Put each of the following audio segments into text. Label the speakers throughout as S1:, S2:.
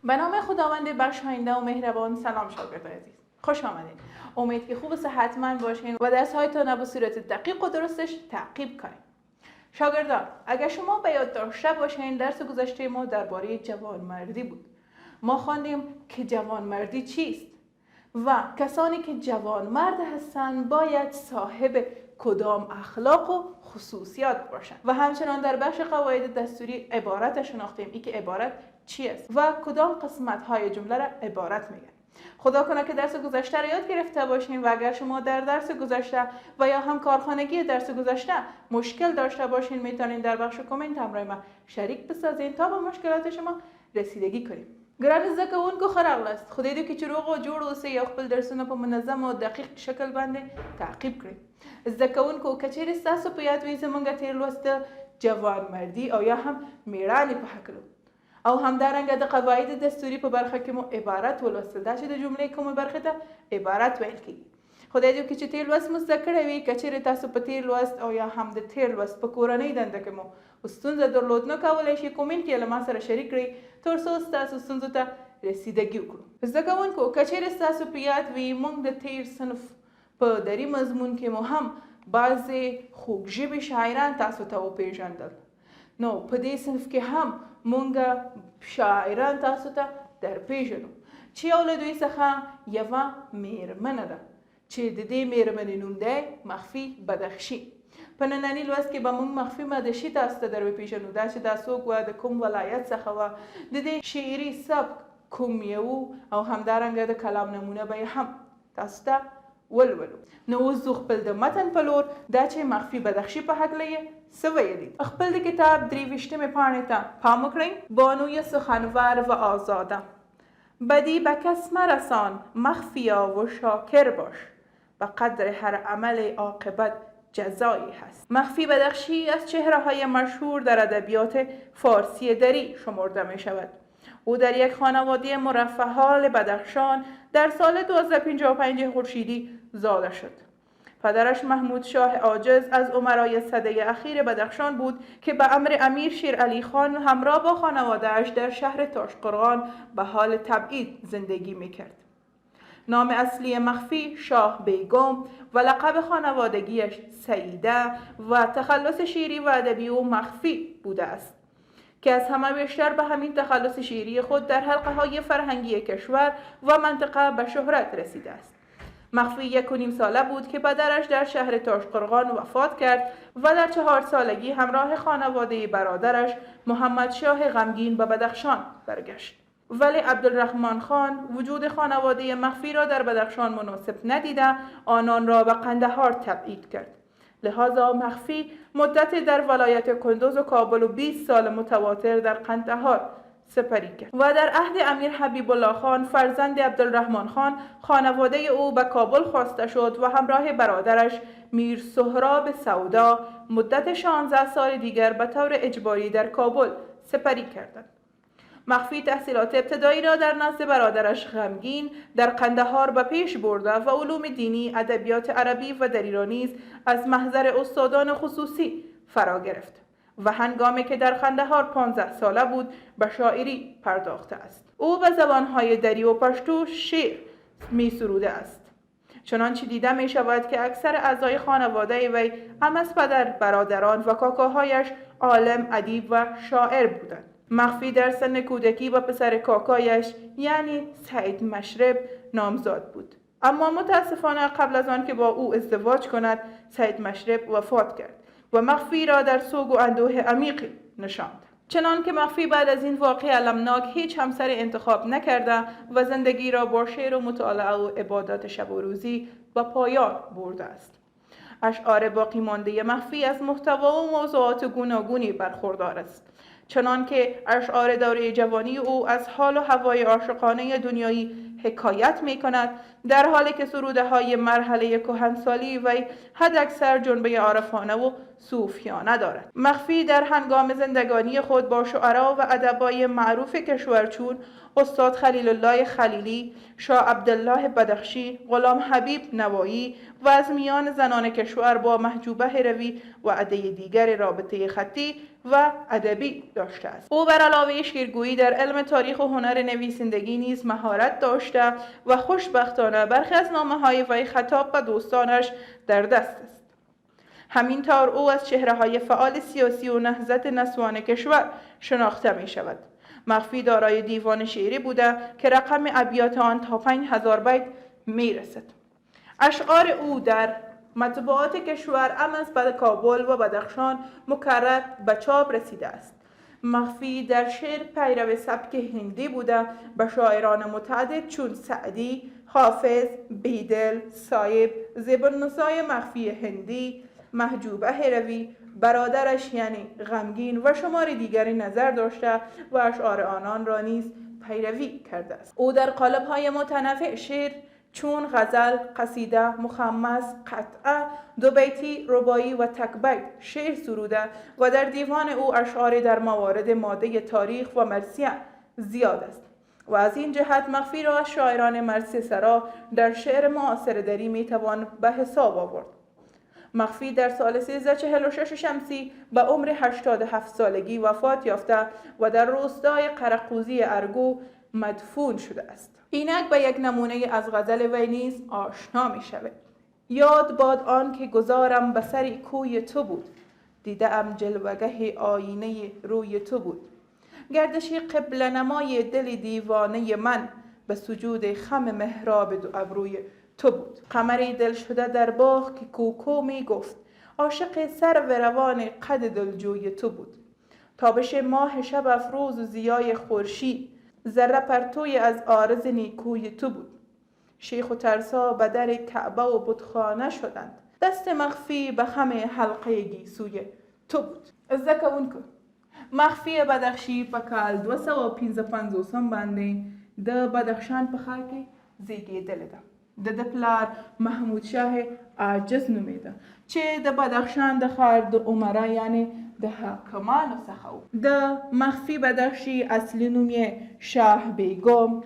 S1: به نام خداوند بخشاینده و مهربان. سلام شاگردان عزیز، خوش آمدید. امید که خوب و صحتمند باشین و درس‌هایتان را به صورت دقیق و درستش تعقیب کنید. شاگردان، اگر شما به یاد داشته باشین درس گذشته ما درباره جوانمردی بود. ما خواندیم که جوانمردی چیست و کسانی که جوانمرد هستند باید صاحب کدام اخلاق و خصوصیات باشند و همچنان در بخش قواعد دستوری عبارت شناختیم ای که عبارت چی است و کدام قسمت های جمله را عبارت میگن. خدا کنه که درس گذشته را یاد گرفته باشین و اگر شما در درس گذشته و یا هم کارخانگی درس گذشته مشکل داشته باشین میتونین در بخش کامنت همراه ما شریک بسازین تا به مشکلات شما رسیدگی کنیم. ګران زده کوونکو ښه راغلاست. خدای دې وکړي چې روغ او جوړ اوسئ او خپل درسونه په منظم او دقیق شکل باندې تعقیب کړئ. زده کوونکو که چیرې ستاسو په یاد وي زموږ تېر لوست جوانمردي او یا هم میړانې په هکله او همدارنګه د قواعد دستوري په برخه کې مو عبارت ولوستل، دا چې د جملې کومه برخه ته عبارت ویل کیږي. خدای دې وکړي چې تېر لوست مو زده کړی وي. که چیرې تاسو په تېر لوست او یا هم د تېر لوست په کورنۍ دنده کې مو ستونزه درلود نو کولی شئ کومنټ یې له ما سره شریک کړئ تر څو ستاسو ستونزو ته رسیدګي وکړو. زده کوونکو که چیرې ستاسو په یاد وي موږ د تېر صنف په دري مضمون کې مو هم بعضې خوږ ژبې شاعران تاسو ته وپېژندل. نو په دې صنف کې هم موږ شاعران تاسو ته درپېژنو چې یو له دوی څخه یوه میرمنه ده چې د دې میرمنې نوم دی مخفي بدخشي. په ننني لوست کې به موږ مخفي بدخشي تاسو ته در وپېژنو، دا چې دا څوک وه، د کوم ولایت څخه وه، د دې شعري سبک کوم یو او همدارنګه د کلام نمونه به یې هم تاسو ته ولولو. نو اوس ځو خپل د متن په لور، دا چې مخفي بدخشي په هکله یې څه ویلي. خپل د کتاب 23مې پاڼې ته پام وکړئ. بانوی سخنور و آزاده، بدی به کس مرسان، مخفیا و شاکر باش، به قدر هر عمل عاقبت جزایی هست. مخفی بدخشی از چهره های مشهور در ادبیات فارسی دری شمرده می شود. او در یک خانواده مرفه‌حال بدخشان در سال 1255 خورشیدی زاده شد. پدرش محمود شاه عاجز از امرای سده اخیر بدخشان بود که به امر امیر شیرعلی خان همراه با خانواده‌اش در شهر تاشقرغان به حال تبعید زندگی می‌کرد. نام اصلی مخفی شاه بیگم و لقب خانوادگیش سیده و تخلص شعری و ادبی او مخفی بوده است که از همه بیشتر به همین تخلص شعری خود در حلقه های فرهنگی کشور و منطقه به شهرت رسیده است. مخفی 1.5 ساله بود که پدرش در شهر تاشقرغان وفات کرد و در 4 سالگی همراه خانواده برادرش محمد شاه غمگین به بدخشان برگشت. ولی عبدالرحمن خان وجود خانواده مخفی را در بدخشان مناسب ندیده آنان را به قندهار تبعید کرد. لذا مخفی مدت در ولایت کندوز و کابل و 20 سال متواتر در قندهار سپری کرد و در عهد امیر حبیب الله خان فرزند عبدالرحمن خان خانواده او به کابل خواسته شد و همراه برادرش میر سهراب سودا مدت 16 سال دیگر به طور اجباری در کابل سپری کردند. مخفی تحصیلات ابتدایی را در نزد برادرش غمگین در قندهار به پیش برده و علوم دینی، ادبیات عربی و دری را نیز از محضر استادان خصوصی فرا گرفت و هنگامی که در قندهار 15 ساله بود به شاعری پرداخته است. او به زبانهای دری و پشتو شعر می سروده است. چنانچه دیده می شود که اکثر اعضای خانواده وی هم از پدر، برادران و کاکاهایش عالم، ادیب و شاعر بودند. مخفی در سن کودکی با پسر کاکایش یعنی سعید مشرب نامزاد بود، اما متاسفانه قبل از آن که با او ازدواج کند سعید مشرب وفات کرد و مخفی را در سوگ و اندوه عمیقی نشاند. چنان که مخفی بعد از این واقعه المناک هیچ همسر انتخاب نکرده و زندگی را با شعر و مطالعه و عبادات شب و روزی به پایان برده است. اشعار باقی مانده مخفی از محتوا و موضوعات گوناگونی برخوردار است، چنان که اشعار دوره جوانی او از حال و هوای عاشقانه دنیایی حکایت می کند، در حالی که سروده های مرحله کهنسالی وی حداکثر جنبه عارفانه و صوفیانه دارد. مخفی در هنگام زندگانی خود با شعرا و ادبای معروف کشور چون استاد خلیل الله خلیلی، شاه عبدالله بدخشی، غلام حبیب نوایی و از میان زنان کشور با محجوبه هروی و عده دیگر رابطه خطی و ادبی داشته است. او بر علاوه شعرگویی در علم تاریخ و هنر نویسندگی نیز مهارت داشته و خوشبختانه برخی از نامه‌های وی خطاب به دوستانش در دست است. همینطور او از چهره‌های فعال سیاسی و نهضت نسوان کشور شناخته می شود. مخفی دارای دیوان شعری بوده که رقم ابیات آن تا 5000 بیت می رسد. اشعار او در مطبوعات کشور امز به کابل و بدخشان مکرر به چاپ رسیده است. مخفی در شعر پیرو سبک هندی بوده، به شاعران متعدد چون سعدی، حافظ، بیدل، صایب، زبان‌نسای مخفی هندی، محجوبه هروی، برادرش یعنی غمگین و شمار دیگری نظر داشته و اشعار آنان را نیز پیروی کرده است. او در قالب‌های متنوع شعر چون غزل، قصیده، مخمس، قطعه، دو بیتی، رباعی و تکبیت شعر سروده و در دیوان او اشعار در موارد ماده تاریخ و مرثیه زیاد است و از این جهت مخفی را از شاعران مرثیه سرا در شعر معاصر دری میتوان به حساب آورد. مخفی در سال 1346 شمسی به عمر 87 سالگی وفات یافته و در روستای قرقوزی ارگو مدفون شده است. اینک به یک نمونه از غزل وی نیز آشنا می شود. یاد باد آن که گذارم به سر کوی تو بود، دیدم جلوگه آینه روی تو بود. گردشی قبله نمای دل دیوانه من، به سجود خم محراب دو ابروی تو بود. قمری دل شده در باغ که کوکو می گفت، عاشق سرو روان قد دلجوی تو بود. تابش ماه شب افروز و ضیای خورشید، ذره پرتوی از عارض نیکوی تو بود. شیخ و ترسا به در کعبه و بتخانه شدند، دست مخفی به خم حلقه گیسوی تو بود. زده اون که مخفی بدخشی په کال 255 باندې د بدخشان په ښار کې زیږېدلی ده. د پلار محمود شاه عاجز نومیده چې د بدخشان د ښار د عمرا یعنی د حاکمانو څخه و. د مخفی بدخشی اصلي نوم یې شاه بیگم،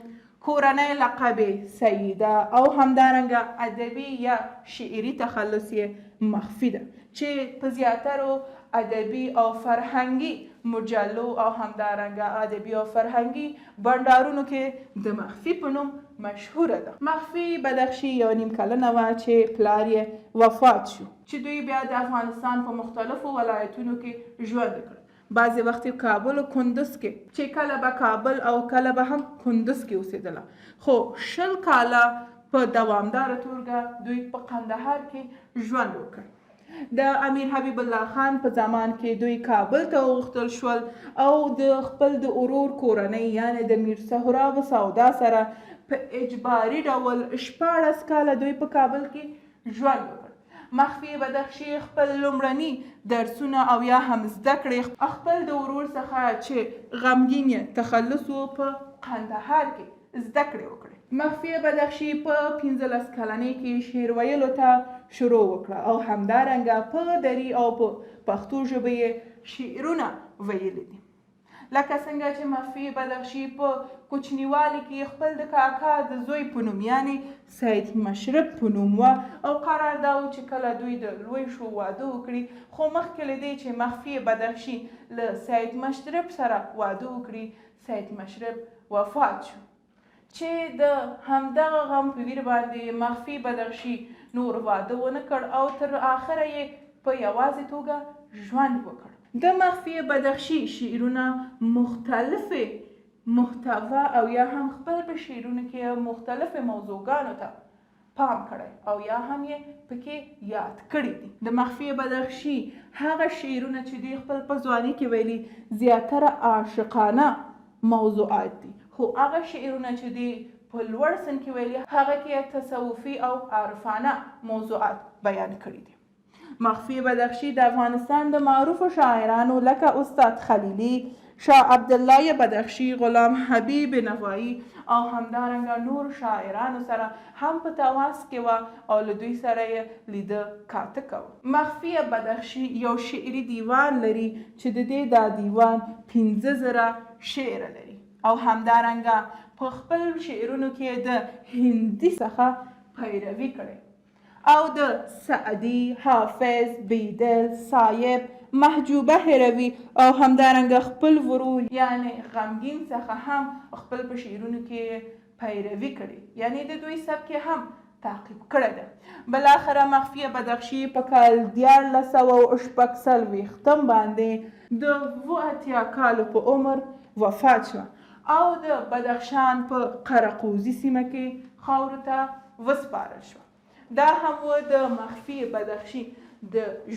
S1: کورنۍ لقب سیده او همدارنګه ادبي یا شعري تخلص یې مخفی ده چې په زیاترو ادبي او فرهنګي مجلو او همدارنګه ادبي او فرهنګي بندارونو کې د مخفی په نوم مشهوره ده. مخفی بدخشی یو نیم کلنه وه چې پلار یې وفات شو، چې دوی بیا د افغانستان په مختلفو ولایتونو کې ژوند وکړ. بعضې وخت کابل و کندز کې چې کله به کابل او کله به هم کندز کې اوسېدله، خو 20 کاله په دوامداره توګه دوی په قندهار کې ژوند وکړ. د امیر حبیب الله خان په زمان کې دوی کابل ته وغوښتل شول او د خپل د ورور کورنۍ یعنی د میر سهراب سودا سره په اجباري ډول 14 کاله دوی په کابل کې ژوند وکړ. مخفی بدخشی خپل لومړني درسونه او یا هم زده کړې خپل د ورور څخه چې غمګین یې تخلص و په قندهار کې زده کړې وکړې. مخفی بدخشی په 15 کلنۍ کې شعر ویلو ته شروع وکړه او همدارنګه په دری او په پښتو ژبه یې شعرونه ویلي دي. لکه څنګه چې مخفی بدخشی په کوچنیوالي کې خپل د کاکا د زوی په نوم یعنی سید مشرب په نوم و او قرار دا و چې کله دوی د لوی شو واده وکړي، خو مخکې له دې چې مخفی بدخشی له سید مشرب سره واده وکړي، سید مشرب وفات شو، چې د همدغه غم په ویر باندې مخفی بدخشی نور واده ونه کړ او تر آخره یې په یوازې توګه ژوند وکړ. د مخفی بدخشی شعرونه مختلفه محتوا او یا هم خپل په شعرونو کې مختلفه موضوعګانو ته پام کړی او یا هم یې پکې یاد کړي دي. د مخفی بدخشی هغه شعرونه چې دوی خپل په ځوانۍ کې ویلي زیاتره عاشقانه موضوعات دي، خو هغه شعرونه چې دوی په لوړ سن کې ویلي هغه کې تصوفي او عارفانه موضوعات بیان کړي دي. مخفی بدخشی د افغانستان د معروفو شاعرانو لکه استاد خلیلی، شاه عبدالله بدخشي، غلام حبیب نوایی او همدارنګه نور شاعرانو سره هم په تماس کې وه او له دوی سره یې لیده کاته کوه. مخفي بدخشي یو شعري دیوان لري چې د دې دا دیوان 15,000 شعر لري او همدارنګه په خپل شعرونو کې د هندي څخه پیروي کړې او د سعدي، حافظ، بیدل، صایب، محجوبه هروي او همدارنګه خپل ورور یعنی غمگین څخه هم خپل په شعرونو کې پیروي کړې یعنی د دوی سبک هم تعقیب کړی ده. بالاخره مخفي بدخشي په کال 1946 باندې د 80 کالو په عمر وفات شوه او د بدخشان په قرقوزي سیمه کې خاورو ته وسپارل شوه. دا هم و د مخفي بدخشي د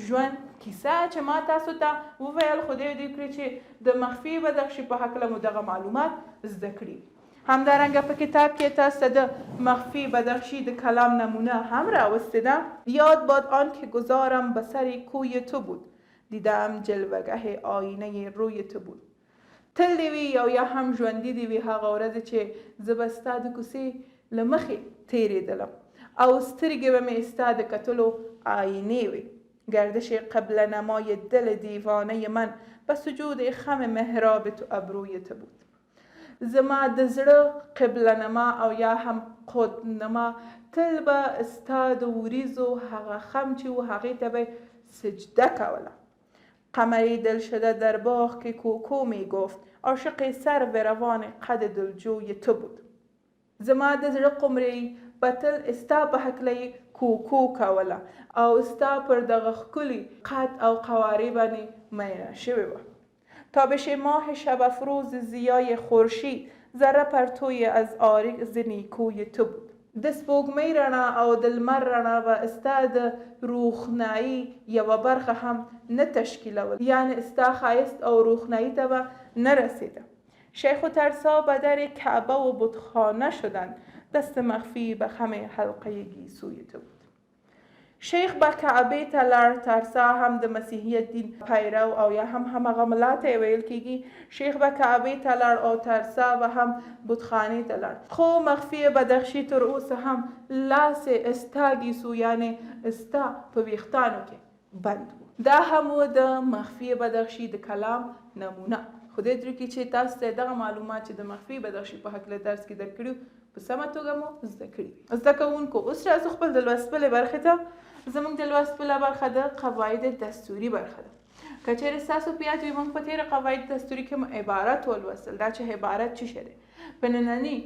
S1: ژوند کیسه چې ما تاسو ته وویل. خدای دې کړي چې د مخفي بدخشي په هکله مو دغه معلومات زده کړي. همدارنګه په کتاب کې تاسو د مخفي بدخشي د کلام نمونه هم راوسته ده. یاد باد آن که گذارم به سر کوی تو بود، دیدم جلوگه آینه روی تو بود. تل دی وي او یا هم ژوندي دی وي هغه ورځ چې زه به ستا د کوڅې له مخې تېرېدلم او سترګې به مې ستا د کتلو آینې وي. گردش قبل نمای دل دیوانه من به سجود خم محراب تو ابروی تو بود. زما د زړه قبله نما او یا هم قد نما تل به ستا د وریځو هغه خم چې و هغې ته به سجده کوله. قمری دل شده در باغ که کوکو می گفت عاشق سرو روان قد دلجوی تو بود. زما د زړه قمرۍ به تل ستا په هکله کوکو کوله او ستا پر دغه ښکلي قد او قوارې باندې میینه شوې وه. تابش ماه شب افروز زیای خورشید ذره پرتوی از عارض نیکوی تو بود. د سپوږمۍ رڼا او د لمر رڼا به ستا د روښنایي یوه برخه هم نه تشکیلول یعنی ستا ښایست او روښنایي ته به نه رسېده. شیخ و ترسا به در کعبه و بتخانه شدند، دست مخفی به خم حلقه گیسوی تو بود. شیخ به کعبه ته لاړ. ترسا هم د مسیحیت دین پیرو او یا هم همغه ملا ته ویل کیږي. شیخ به کعبه ته لاړ او ترسا به هم بتخانې ته لاړ. خو مخفي بدخشي تر اوسه هم لاس استا گیسو یعنی استا په ویښتانو کې بند و. دا هم و د مخفي بدخشي د کلام نمونه. خدای دې وکړي چې تاسو ته دغه معلومات چې د مخفي بدخشي په هکله درس کې درکړي په سمه توګه مو زده کړي. زده کوونکو اوس راځو خپل د لوست بلې برخې ته. زموږ د لوست بله برخه د قواعد دستوري برخه ده. که چیرې ستاسو په یاد وي موږ په تېره قواعد دستوري کې مو عبارت ولوستل. دا چې عبارت څه شی دی. په ننني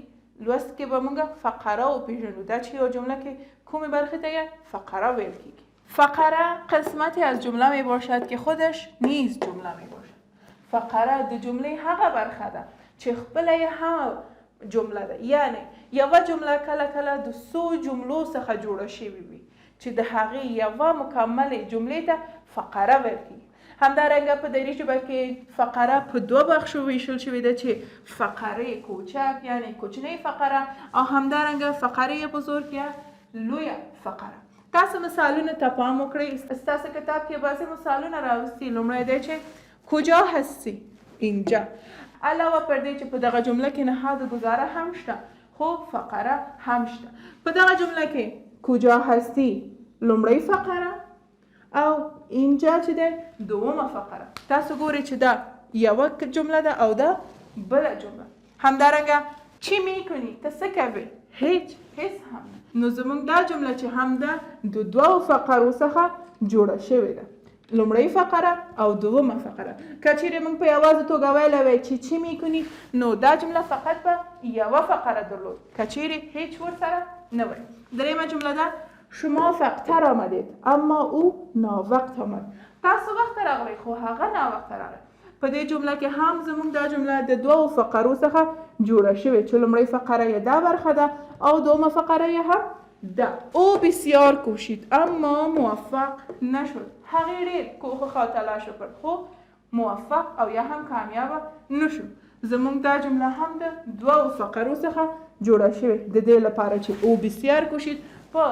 S1: لوست کې به موږ فقره وپېژنو. دا چې یو جمله کې کومې برخې ته یې فقره ویل کیږي. فقره قسمتی از جمله می باشد که خودش نیز جمله می باشد. فقره د جمله هغه برخه ده چې خپله یې هم جمله ده. یعنی یوه جمله کله کله د څو جملو څخه جوړه شوې وي چې د هغې یوه مکملې جملې ته فقره ویل کیږي. همدارنګه په دري ژبه کې فقره په دوه بخشو ویشل شوې ده چې فقره کوچک یعنی کوچنۍ فقره او همدارنګه فقره بزرگ یا لویه فقره. تاسو مثالونه ته پام وکړئ. ستاسو کتاب کې بعضې مثالونه راوستي. لومړی دی چې کجا هستی؟ اینجا. علاوه پر دې چې په دغه جمله کې نهاد گزاره هم شته خو فقره هم شته. په دغه جمله کې کجا هستی لومړی فقره او اینجا چې ده دومه فقره. تاسو ګورئ چې دا یوه جمله ده او دا بله جمله. همدارنګه چی میکنی؟ ته څه کوې؟ هیڅ هم نه. نو زموږ دا جمله چې هم ده د دوو فقرو څخه جوړه شوې ده. لومړی فقره او دومه فقره. که چیرې موږ په یوازې توګه ویلی وی چې چی میکنی نو دا جمله فقط به یوه فقره درلود. که چیرې هیچ ورسره نه وی. دریمه جمله ده شما وقتتر آمدید اما او ناوقت آمد. تاسو وخت راغلی خو هغه ناوقت راغلی. په دې جمله کې هم زموږ دا جمله د دوو فقرو څخه جوړه شوې چې لومړی فقره یې دا برخه ده او دومه فقره یې هم ده. او بسیار کوشید اما موفق نشد. هغې ډېر کوښښ او تلاش وکړ خو موفق او یا هم کامیابه نشو. زموږ دا جمله هم د دوو فقرو څخه جوړه شوې د دې لپاره چې او بسیار کوشید په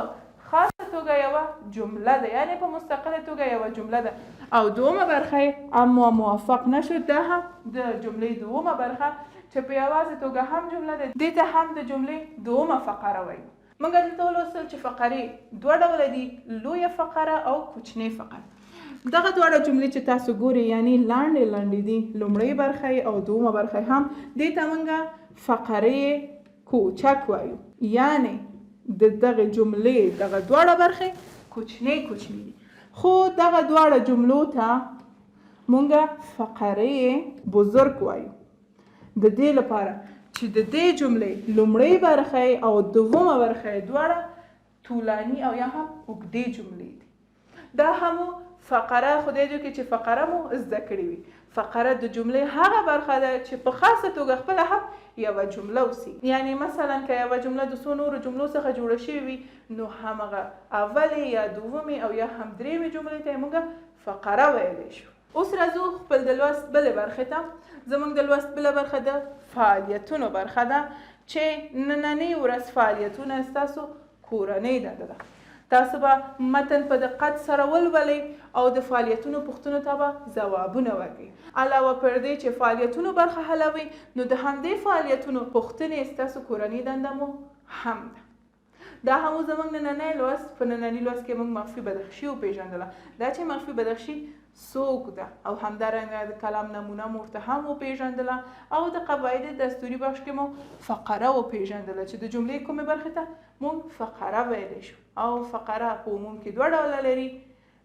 S1: خاصه توګه یوه جمله ده، یعنی په مستقله توګه یوه جمله ده. او دومه برخه اما موافق نشد، دا هم د جملې دومه برخه چې په یوازې توګه هم جمله ده، دې ته هم د جملې دومه فقره وایو. موږ دلته ولوستل چې فقرې دوه ډوله دي، لویه فقره او کوچنۍ فقره. دغه دواړه جملې چې تاسو ګورئ یعنی لاندې لاندې دي، لومړۍ برخه او دومه برخه هم دې ته موږ فقرې کوچک وایو، یعنی د دغه جملې دغه دواړه برخې کوچنۍ کوچنۍ دي. خو دغه دواړه جملو ته موږ فقرې بزرګ وایو، د دې لپاره چې د دې جملې لومړۍ برخه او دومه برخه دواړه طولانی او یا هم اوږدې جملې دي. دا هم فقره خدای دې کې چې فقره مو زده کړې وي. فقره د جملې هغه برخه ده چې په خاصه توګه خپله هم یوه جمله اوسي. یعنی مثلا که یوه جمله د څو نورو جملو څخه جوړه شوې وي نو همغه اولې یا دومې او یا هم درېمې جملې ته موږ فقره ویلی شو. اوس راځو خپل د لوست بلې برخې ته. زموږ د لوست بله برخه د فعالیتونو برخه ده چې نننۍ ورځ فعالیتونه ستاسو کورنۍ دنده ده. تاسو به متن په دقت سره ولولئ او د فعالیتونو پوښتنو ته به ځوابونه ورکړئ. علاوه پر دې چې فعالیتونو برخه حلوئ نو د همدې فعالیتونو پوښتنې ستاسو کورنۍ دنده مو هم ده. دا هم زموږ نننی لوست. په ننني لوست کې موږ مخفي بدخشي وپېژندله. دا چې مخفي بدخشي څوک ده او همدارنګه د کلام نمونه مو ورته هم وپېژندله او د قواعد دستوري بخش کې مو فقره وپېژندله چې د جملې کومې برخې ته موږ فقره ویلی شو. او فقره په عموم کې دوه ډوله لري،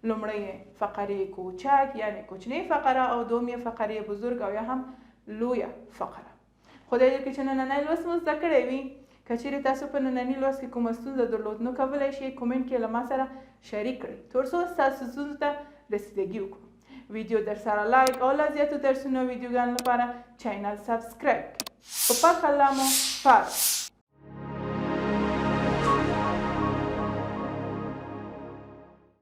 S1: لومړی فقرې کوچک یعنی کوچنۍ فقره او دوم فقرې بزرګ او یا هم لویه فقره. خدای دې کې چې نننی لوست مو زده کړی وي. که چیرې تاسو په ننني لوست کې کومه ستونزه درلود نو کولی شئ کومنټ کې له ما سره شریک کړئ تر څو ستاسو ستونزو ته رسیدګي وکړو. ویډیو در سره لایک او لا زیاتو درسونو ویډیوګانو لپاره چینل سبسکرایب کړئ. په پاک الله مو سپارم.